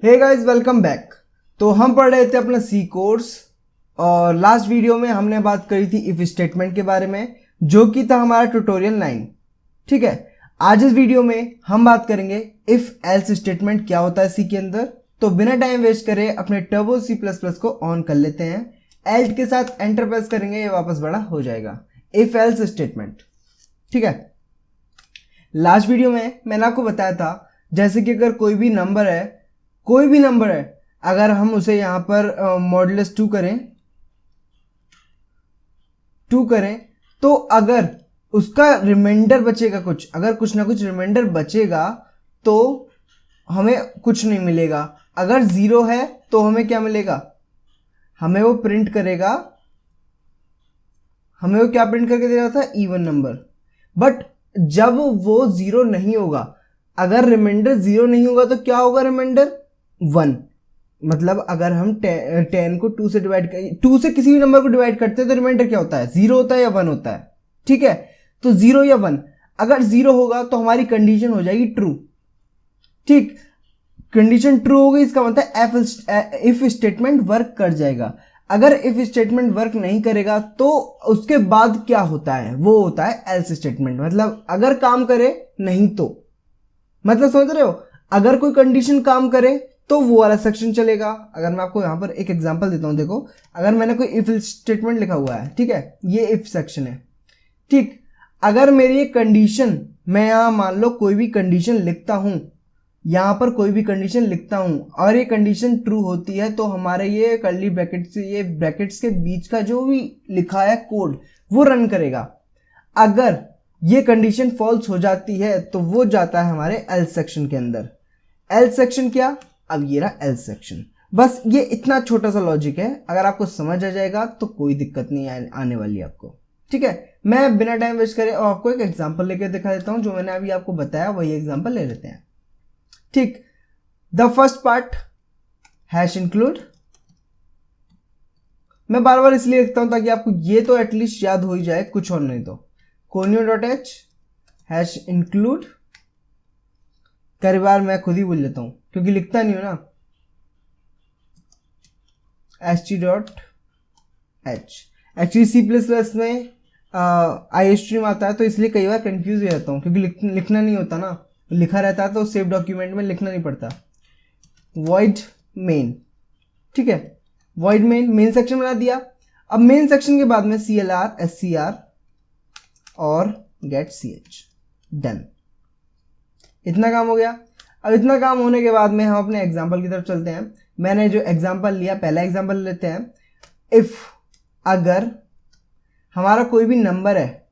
Hey guys, welcome back. तो हम पढ़ रहे थे अपना सी कोर्स और लास्ट वीडियो में हमने बात करी थी इफ स्टेटमेंट के बारे में, जो कि था हमारा ट्यूटोरियल 9। ठीक है, आज इस वीडियो में हम बात करेंगे इफ एल्स स्टेटमेंट क्या होता है सी के अंदर। तो बिना टाइम वेस्ट करे अपने टर्बो सी प्लस प्लस को ऑन कर लेते हैं। एल्ट के साथ एंटर प्रेस करेंगे, ये वापस बड़ा हो जाएगा इफ एल्स स्टेटमेंट। ठीक है, लास्ट वीडियो में मैंने आपको बताया था जैसे कि अगर कोई भी नंबर है, अगर हम उसे यहां पर मॉडुलस 2 करें तो अगर उसका रिमाइंडर बचेगा अगर कुछ ना कुछ रिमाइंडर बचेगा तो हमें कुछ नहीं मिलेगा। अगर 0 है तो हमें क्या मिलेगा, हमें वो प्रिंट करेगा, हमें वो क्या प्रिंट करके दे रहा था, इवन नंबर। बट जब वो 0 नहीं होगा, अगर रिमाइंडर 0 नहीं होगा तो क्या होगा, रिमाइंडर 1। मतलब अगर हम 10 को 2 से डिवाइड 2 से किसी भी नंबर को डिवाइड करते हैं तो रिमाइंडर क्या होता है, 0 होता है या 1 होता है। ठीक है, तो 0 या 1, अगर 0 होगा तो हमारी कंडीशन हो जाएगी ट्रू। ठीक, कंडीशन ट्रू हो गई, इसका मतलब इफ स्टेटमेंट वर्क कर जाएगा। अगर इफ स्टेटमेंट वर्क नहीं करेगा तो उसके बाद क्या होता है, वो होता है एल्स स्टेटमेंट। मतलब अगर काम करे नहीं तो, मतलब समझ रहे हो, अगर कोई कंडीशन काम करे तो वो वाला सेक्शन चलेगा। अगर मैं आपको यहां पर एक एग्जांपल देता हूं, देखो अगर मैंने कोई इफ स्टेटमेंट लिखा हुआ है, ठीक है, ये इफ सेक्शन है। ठीक, अगर मेरी एक कंडीशन, मैं यहां मान लो कोई भी कंडीशन लिखता हूं, यहां पर कोई भी कंडीशन लिखता हूं और ये कंडीशन ट्रू होती है तो हमारे ये कर्ली ब्रैकेट्स, ये ब्रैकेट्स के बीच का जो भी लिखा है कोड वो रन करेगा। अगर ये कंडीशन फॉल्स हो जाती है तो वो जाता है हमारे एल्स सेक्शन के अंदर। एल्स सेक्शन क्या, अब ये रहा एल्स सेक्शन। बस ये इतना छोटा सा लॉजिक है, अगर आपको समझ आ जाएगा तो कोई दिक्कत नहीं आने वाली आपको। ठीक है, मैं बिना टाइम वेस्ट करे और आपको एक एग्जांपल लेकर दिखा देता हूं, जो मैंने अभी आपको बताया वही एग्जांपल ले लेते हैं। ठीक, the first part hash include, मैं बार बार इसलिए लिखता हूं ताकि आपको ये तो एटलीस्ट याद हो ही जाए, कुछ और नहीं तो। Conio dot H hash include, कई बार मैं खुद ही भूल लेता हूं क्योंकि लिखता नहीं हूं ना, ht dot H. Actually C plus plus में आई स्ट्रीम आता है तो इसलिए कई बार कंफ्यूज हो जाता हूँ क्योंकि लिखना नहीं होता ना, लिखा रहता है तो सेव डॉक्यूमेंट में लिखना नहीं पड़ता। वॉइड मेन, ठीक है, वॉइड मेन सेक्शन बना दिया। अब मेन सेक्शन के बाद में CLR SCR और गेट CH, डन। इतना काम हो गया। अब इतना काम होने के बाद में हम अपने एग्जाम्पल की तरफ चलते हैं। मैंने जो एग्जाम्पल लिया, पहला एग्जाम्पल लेते हैं। इफ अगर हमारा कोई भी नंबर है,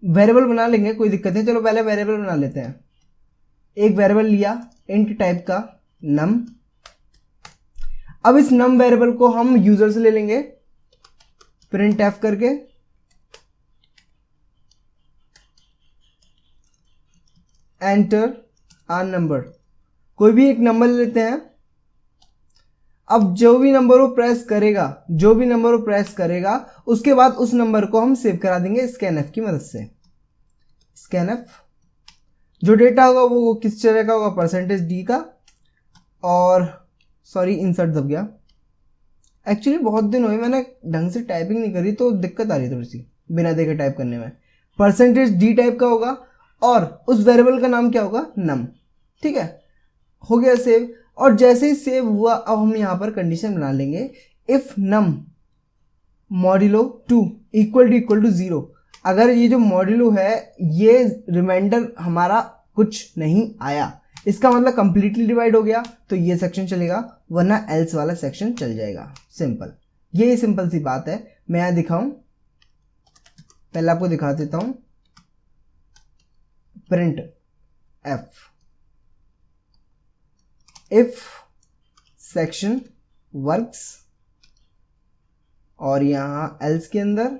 वेरिएबल बना लेंगे, कोई दिक्कत नहीं, चलो पहले वेरिएबल बना लेते हैं। एक वेरिएबल लिया इंट टाइप का नम। अब इस नम वेरिएबल को हम यूजर से ले लेंगे, प्रिंट एफ करके, एंटर आर नंबर, कोई भी एक नंबर लेते हैं। अब जो भी नंबर वो प्रेस करेगा उसके बाद उस नंबर को हम सेव करा देंगे स्कैनएफ की मदद से। स्कैनएफ, जो डेटा होगा वो किस तरह का होगा, %d का। और सॉरी, इंसर्ट दब गया। एक्चुअली बहुत दिन हुए मैंने ढंग से टाइपिंग नहीं करी तो दिक्कत आ रही थोड़ी सी बिना देखे टाइप करने में। %d टाइप का होगा और उस वेरिएबल का नाम क्या होगा, नम। ठीक है, हो गया सेव। और जैसे ही सेव हुआ अब हम यहां पर कंडीशन बना लेंगे, if num modulo 2 equal to 0। अगर ये जो मॉड्यूलो है ये रिमाइंडर हमारा कुछ नहीं आया, इसका मतलब कंप्लीटली डिवाइड हो गया तो ये सेक्शन चलेगा, वरना एल्स वाला सेक्शन चल जाएगा। सिंपल, ये सिंपल सी बात है। मैं यहां दिखाऊं, पहले आपको दिखा देता हूं। Print F, if section works, और यहां एल्स के अंदर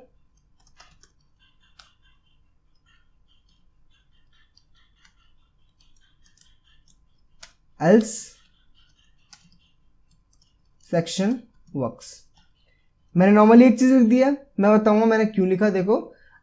एल्स सेक्शन वर्क्स। मैंने नॉर्मली एक चीज लिख दिया, मैं बताऊंगा मैंने क्यों लिखा। देखो,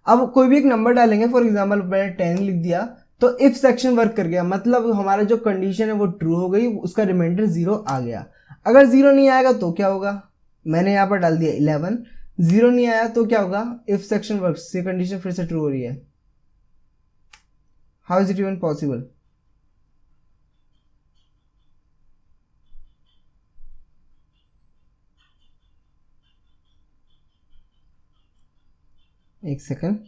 अब कोई भी एक नंबर डालेंगे, फॉर एग्जांपल मैंने 10 लिख दिया तो इफ सेक्शन वर्क कर गया, मतलब हमारा जो कंडीशन है वो ट्रू हो गई, उसका रिमाइंडर 0 आ गया। अगर 0 नहीं आएगा तो क्या होगा, मैंने यहाँ पर डाल दिया 11, 0 नहीं आया तो क्या होगा, इफ सेक्शन वर्क से कंडीशन फिर से ट्रू हो रही है। How is it even possible? एक second,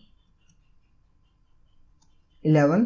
11,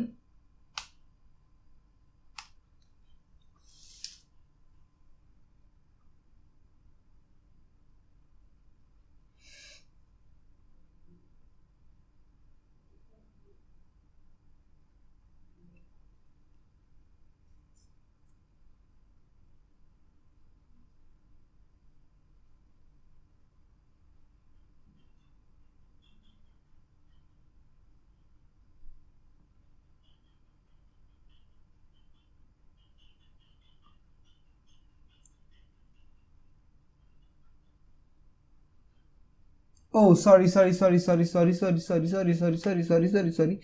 oh sorry sorry sorry sorry sorry sorry sorry sorry sorry sorry sorry sorry sorry.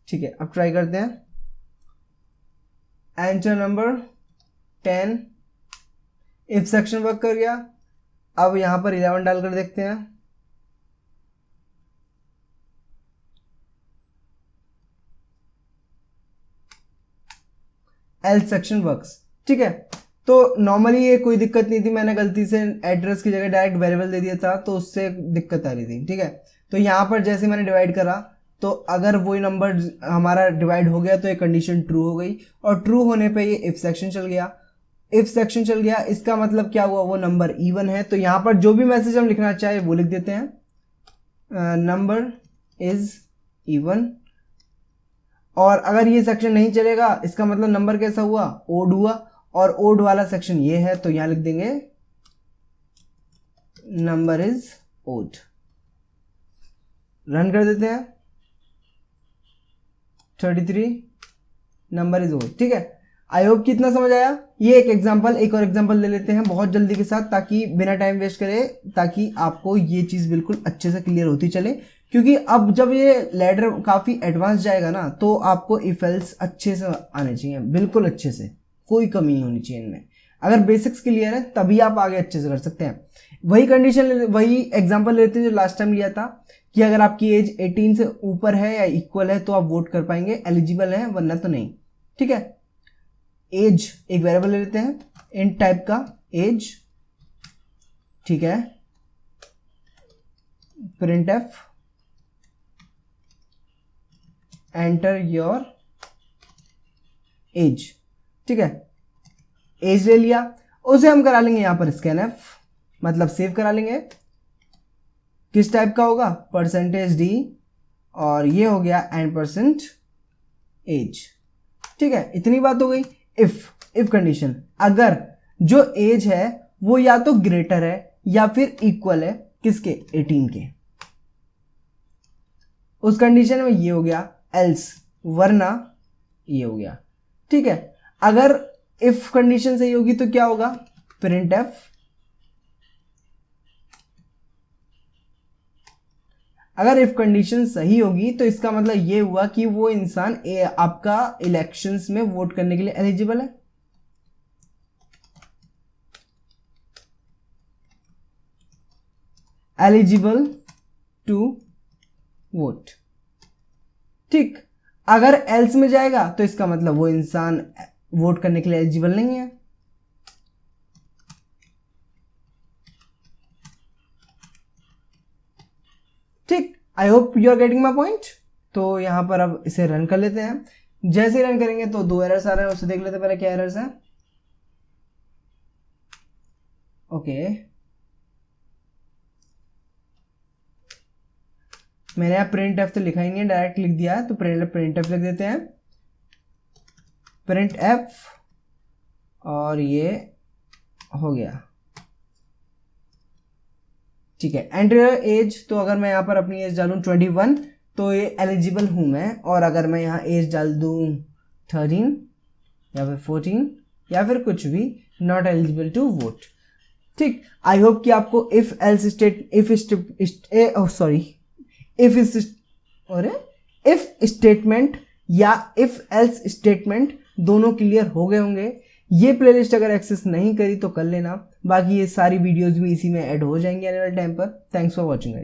ठीक है, अब ट्राई करते हैं। Enter number 10, if section work कर गया। अब यहां पर 11 डालकर देखते हैं। Else section works. ठीक है, तो नॉर्मली ये कोई दिक्कत नहीं थी, मैंने गलती से एड्रेस की जगह डायरेक्ट वेरिएबल दे दिया था तो उससे दिक्कत आ रही थी। ठीक है, तो यहाँ पर जैसे मैंने डिवाइड करा तो अगर वही नंबर हमारा डिवाइड हो गया तो ये कंडीशन ट्रू हो गई, और ट्रू होने पे ये इफ सेक्शन चल गया। इफ सेक्शन चल गया इसका मतलब क्या हुआ, वो नंबर इवन है। तो यहाँ पर जो भी मैसेज हम लिखना चाहे वो लिख देते हैं, नंबर इज इवन। और अगर ये सेक्शन नहीं चलेगा इसका मतलब नंबर कैसा हुआ, ओड हुआ, और ओड वाला सेक्शन ये है तो यहां लिख देंगे नंबर इज ओड। रन कर देते हैं, 33 नंबर इज ओड। ठीक है, आई होप कि इतना समझ आया। ये एक एग्जांपल, एक और एग्जांपल ले लेते हैं बहुत जल्दी के साथ, ताकि बिना टाइम वेस्ट करे, ताकि आपको ये चीज बिल्कुल अच्छे से क्लियर होती चले। क्योंकि अब जब ये लैडर काफी एडवांस जाएगा ना तो आपको इफ एल्स अच्छे से आने चाहिए, बिल्कुल अच्छे से, कोई कमी नहीं होनी चाहिए इनमें। अगर बेसिक्स क्लियर है तभी आप आगे अच्छे से कर सकते हैं। वही कंडीशन, वही एग्जांपल लेते हैं जो लास्ट टाइम लिया था, कि अगर आपकी एज 18 से ऊपर है या इक्वल है तो आप वोट कर पाएंगे, एलिजिबल है, वरना तो नहीं। ठीक है, एज एक वेरिएबल ले लेते हैं, int टाइप का एज। ठीक है, printf एंटर योर एज। ठीक है, एज ले लिया, उसे हम करा लेंगे यहां पर स्कैनफ, मतलब सेव करा लेंगे। किस टाइप का होगा, %d, और ये हो गया %, एज। ठीक है, इतनी बात हो गई। इफ कंडीशन, अगर जो एज है वो या तो ग्रेटर है या फिर इक्वल है किसके, 18 के, उस कंडीशन में ये हो गया एल्स, वरना ये हो गया। ठीक है, अगर इफ कंडीशन सही होगी तो क्या होगा, printf अगर इफ कंडीशन सही होगी तो इसका मतलब ये हुआ कि वो इंसान आपका इलेक्शंस में वोट करने के लिए एलिजिबल है। Eligible to vote. ठीक, अगर एल्स में जाएगा तो इसका मतलब वो इंसान वोट करने के लिए एलिजिबल नहीं है। ठीक, I hope you are getting my point. तो यहां पर अब इसे रन कर लेते हैं। जैसे ही रन करेंगे तो 2 एरर्स आ रहे हैं, उसे देख लेते हैं पहले क्या एरर्स है। ओके, मैंने यहाँ printf तो लिखा ही नहीं है, डायरेक्ट लिख दिया है, तो printf लिख देते हैं, printf, और ये हो गया। ठीक है, एंटर एज, तो अगर मैं यहाँ पर अपनी एज डालूं 21 तो ये एलिजिबल हूं मैं, और अगर मैं यहाँ एज डाल दूं 13 या फिर 14 या फिर कुछ भी, नॉट एलिजिबल टू वोट। ठीक, आई होप कि आपको if else state if statement या इफ एल्स स्टेटमेंट दोनों क्लियर हो गए होंगे। ये प्लेलिस्ट अगर एक्सेस नहीं करी तो कर लेना, बाकी ये सारी वीडियोस भी इसी में ऐड हो जाएंगे आने वाले टाइम पर। Thanks for watching.